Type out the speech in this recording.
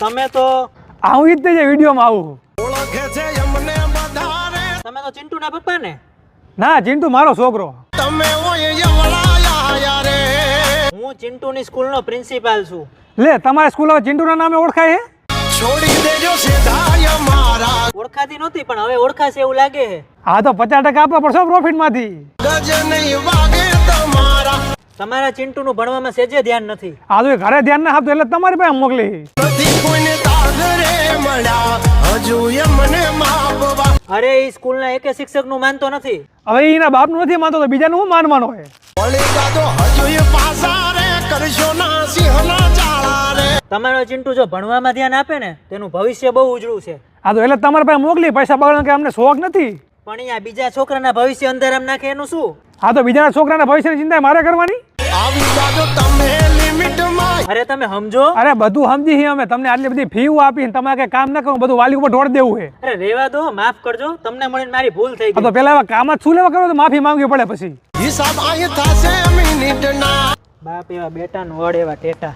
તમે તો હું ઈ જ તે વિડીયોમાં આવું. ઓળખે છે એમને બધારે તમે તો ચિંટુના પપ્પા ને? ના, ચિંટુ મારો છોકરો. તમે ઓય એવડાયા યારે હું ચિંટુની સ્કૂલનો પ્રિન્સિપાલ છું. લે, તમારી સ્કૂલ હવે ચિંટુના નામે ઓળખાય હે? છોડી દેજો સીધાય મારા ઓળખાતી નહોતી પણ હવે ઓળખાશે એવું લાગે છે. હા તો 50% આપવા પડશે પ્રોફિટમાંથી. ગજ નહીં વાગે તમારા તમારા ચિંટુનું ભણવામાં સેજે ધ્યાન નથી. આ તો ઘરે ધ્યાન ના આપતું એટલે તમારી પાસે મોકલી. નથી કોઈને તાગરે મળ્યા હજુ એમને માપવા અરે એ સ્કૂલના એકે શિક્ષકનું માનતો નથી. હવે એના બાપનું નથી માનતો તો બીજાનું શું માનવાનો હોય? વળી દાદો હજુ એ પાસા રે કરશો ના સિંહના ચાળા રે તમારો ચિંટુ જો ભણવામાં ધ્યાન આપે ને તેનું ભવિષ્ય બહુ ઉજળું છે. આ તો એટલે તમારી પાસે મોકલી. પૈસા બગાડવાનો કે અમને શોખ નથી. પણ અહીંયા બીજા છોકરાના ભવિષ્ય અંધારામાં નાખે એનું શું? આ તો બીજાના છોકરાના ભવિષ્યની ચિંતા મારે કરવાની? આવી દાદો તમે લિમિટમાં અરે તમે સમજો. અરે બધું સમજી છીએ અમે. તમને આટલી બધી ફી આપી તમારે કઈ કામ ના કરવું, બધું વાલી ઉપર ઢોળ દેવું છે. અરે રેવા દો, માફ કરજો. તમને મળીને મારી ભૂલ થઈ આ તો ગઈ. પેલા એવા કામ જ શું લેવા કરો તો માફી માંગવી પડે પછી. હિસાબ અહીં થશે મિનિટના બાપ એવા બેટા નો વડ એવા ટેટા.